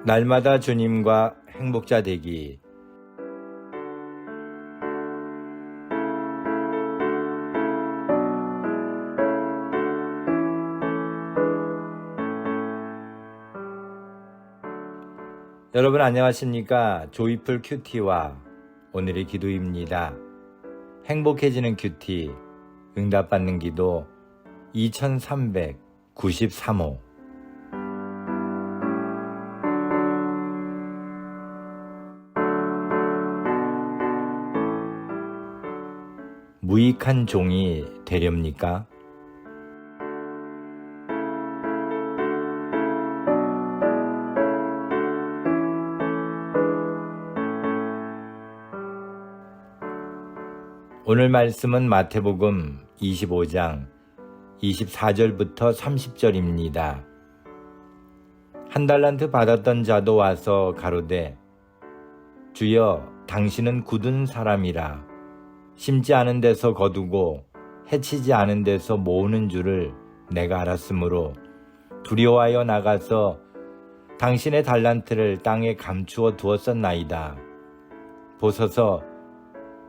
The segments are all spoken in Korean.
날마다 주님과 행복자 되기. 여러분 안녕하십니까? 조이풀 큐티와 오늘의 기도입니다. 행복해지는 큐티, 응답받는 기도 2393호. 무익한 종이 되렵니까? 오늘 말씀은 마태복음 25장 24절부터 30절입니다. 한 달란트 받았던 자도 와서 가로되 주여 당신은 굳은 사람이라 심지 않은 데서 거두고 해치지 않은 데서 모으는 줄을 내가 알았으므로 두려워하여 나가서 당신의 달란트를 땅에 감추어 두었었나이다. 보소서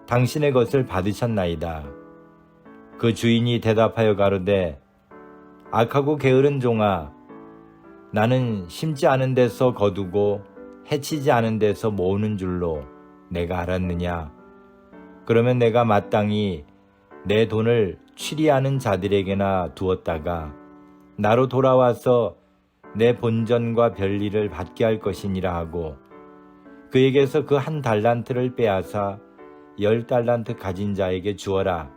당신의 것을 받으셨나이다. 그 주인이 대답하여 가로되 악하고 게으른 종아, 나는 심지 않은 데서 거두고 해치지 않은 데서 모으는 줄로 내가 알았느냐? 그러면 내가 마땅히 내 돈을 취리하는 자들에게나 두었다가 나로 돌아와서 내 본전과 별일을 받게 할 것이니라 하고 그에게서 그 한 달란트를 빼앗아 10달란트 가진 자에게 주어라.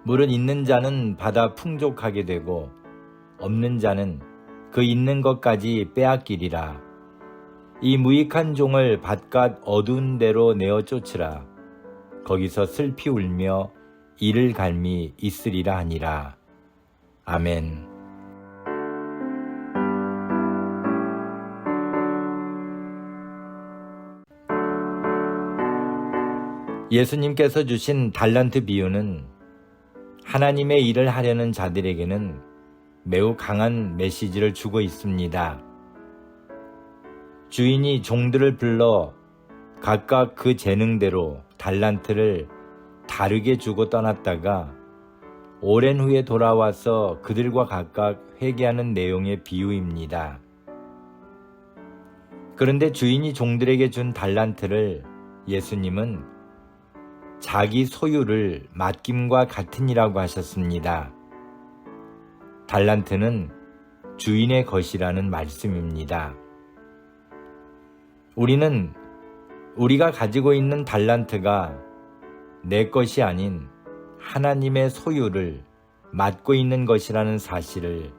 물은 있는 자는 받아 풍족하게 되고 없는 자는 그 있는 것까지 빼앗기리라. 이 무익한 종을 바깥 어두운 데로 내어 쫓으라. 거기서 슬피 울며 이를 갈미 있으리라 하니라. 아멘. 예수님께서 주신 달란트 비유는 하나님의 일을 하려는 자들에게는 매우 강한 메시지를 주고 있습니다. 주인이 종들을 불러 각각 그 재능대로 달란트를 다르게 주고 떠났다가 오랜 후에 돌아와서 그들과 각각 회개하는 내용의 비유입니다. 그런데 주인이 종들에게 준 달란트를 예수님은 자기 소유를 맡김과 같으니라고 하셨습니다. 달란트는 주인의 것이라는 말씀입니다. 우리는 우리가 가지고 있는 달란트가 내 것이 아닌 하나님의 소유를 맡고 있는 것이라는 사실을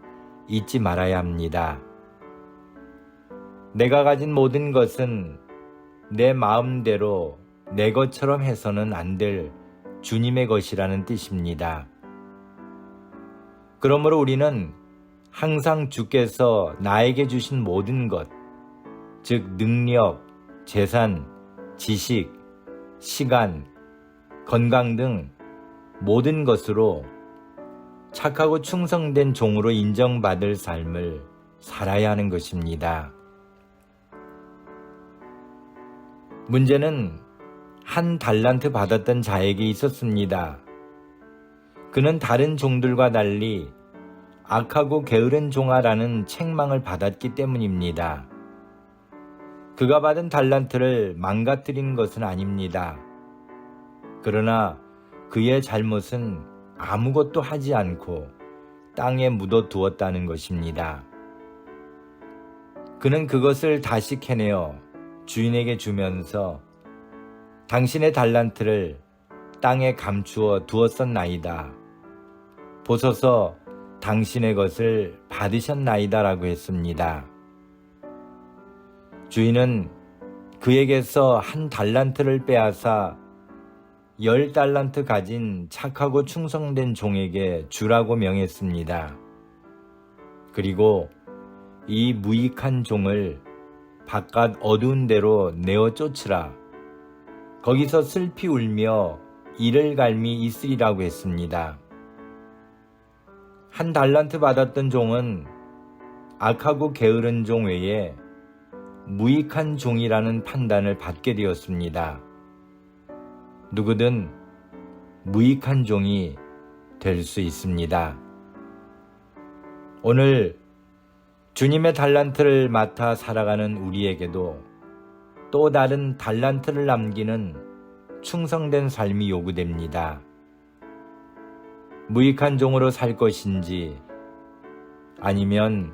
잊지 말아야 합니다. 내가 가진 모든 것은 내 마음대로 내 것처럼 해서는 안 될 주님의 것이라는 뜻입니다. 그러므로 우리는 항상 주께서 나에게 주신 모든 것, 즉 능력, 재산, 지식, 시간, 건강 등 모든 것으로 착하고 충성된 종으로 인정받을 삶을 살아야 하는 것입니다. 문제는 한 달란트 받았던 자에게 있었습니다. 그는 다른 종들과 달리 악하고 게으른 종아라는 책망을 받았기 때문입니다. 그가 받은 달란트를 망가뜨린 것은 아닙니다. 그러나 그의 잘못은 아무것도 하지 않고 땅에 묻어두었다는 것입니다. 그는 그것을 다시 캐내어 주인에게 주면서 당신의 달란트를 땅에 감추어 두었었나이다. 보소서 당신의 것을 받으셨나이다 라고 했습니다. 주인은 그에게서 한 달란트를 빼앗아 10달란트 가진 착하고 충성된 종에게 주라고 명했습니다. 그리고 이 무익한 종을 바깥 어두운 데로 내어 쫓으라. 거기서 슬피 울며 이를 갈미 있으리라고 했습니다. 한 달란트 받았던 종은 악하고 게으른 종 외에 무익한 종이라는 판단을 받게 되었습니다. 누구든 무익한 종이 될 수 있습니다. 오늘 주님의 달란트를 맡아 살아가는 우리에게도 또 다른 달란트를 남기는 충성된 삶이 요구됩니다. 무익한 종으로 살 것인지 아니면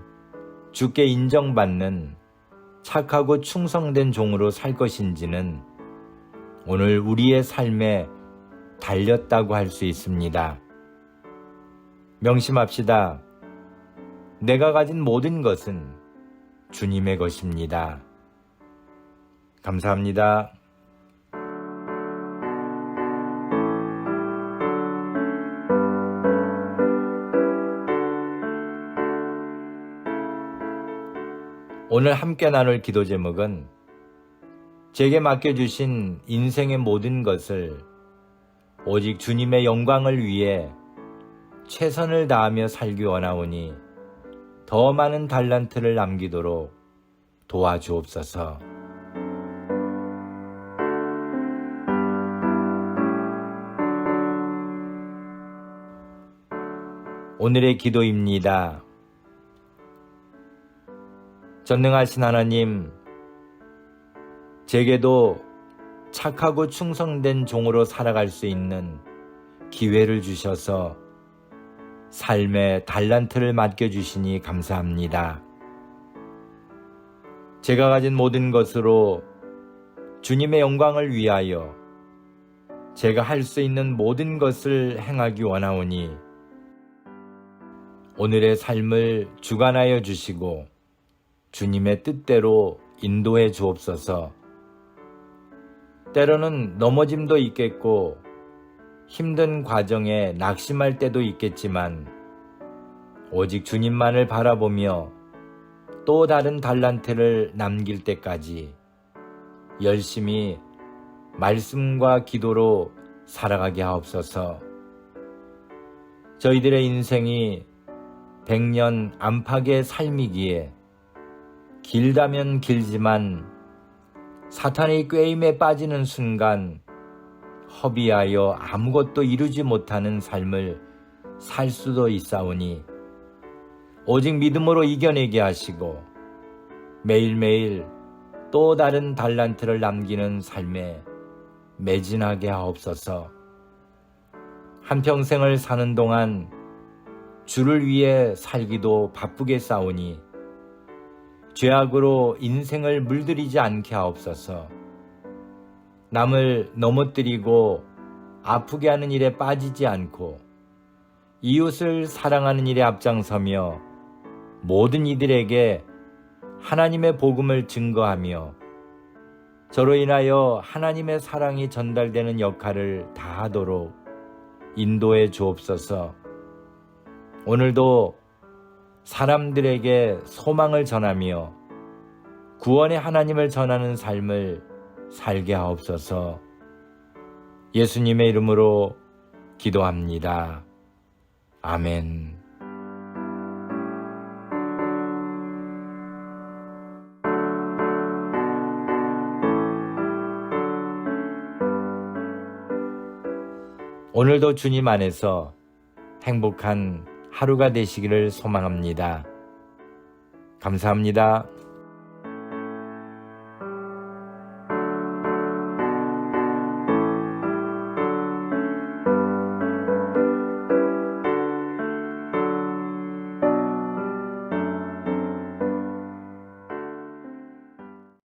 주께 인정받는 착하고 충성된 종으로 살 것인지는 오늘 우리의 삶에 달렸다고 할 수 있습니다. 명심합시다. 내가 가진 모든 것은 주님의 것입니다. 감사합니다. 오늘 함께 나눌 기도 제목은 제게 맡겨주신 인생의 모든 것을 오직 주님의 영광을 위해 최선을 다하며 살기 원하오니 더 많은 달란트를 남기도록 도와주옵소서. 오늘의 기도입니다. 전능하신 하나님, 제게도 착하고 충성된 종으로 살아갈 수 있는 기회를 주셔서 삶의 달란트를 맡겨주시니 감사합니다. 제가 가진 모든 것으로 주님의 영광을 위하여 제가 할 수 있는 모든 것을 행하기 원하오니 오늘의 삶을 주관하여 주시고 주님의 뜻대로 인도해 주옵소서. 때로는 넘어짐도 있겠고 힘든 과정에 낙심할 때도 있겠지만 오직 주님만을 바라보며 또 다른 달란트를 남길 때까지 열심히 말씀과 기도로 살아가게 하옵소서. 저희들의 인생이 100년 안팎의 삶이기에 길다면 길지만 사탄의 꾀임에 빠지는 순간 허비하여 아무것도 이루지 못하는 삶을 살 수도 있사오니 오직 믿음으로 이겨내게 하시고 매일매일 또 다른 달란트를 남기는 삶에 매진하게 하옵소서. 한평생을 사는 동안 주를 위해 살기도 바쁘게 싸우니 죄악으로 인생을 물들이지 않게 하옵소서. 남을 넘어뜨리고 아프게 하는 일에 빠지지 않고 이웃을 사랑하는 일에 앞장서며 모든 이들에게 하나님의 복음을 증거하며 저로 인하여 하나님의 사랑이 전달되는 역할을 다하도록 인도해 주옵소서. 오늘도 사람들에게 소망을 전하며 구원의 하나님을 전하는 삶을 살게 하옵소서. 예수님의 이름으로 기도합니다. 아멘. 오늘도 주님 안에서 행복한 하루가 되시기를 소망합니다. 감사합니다.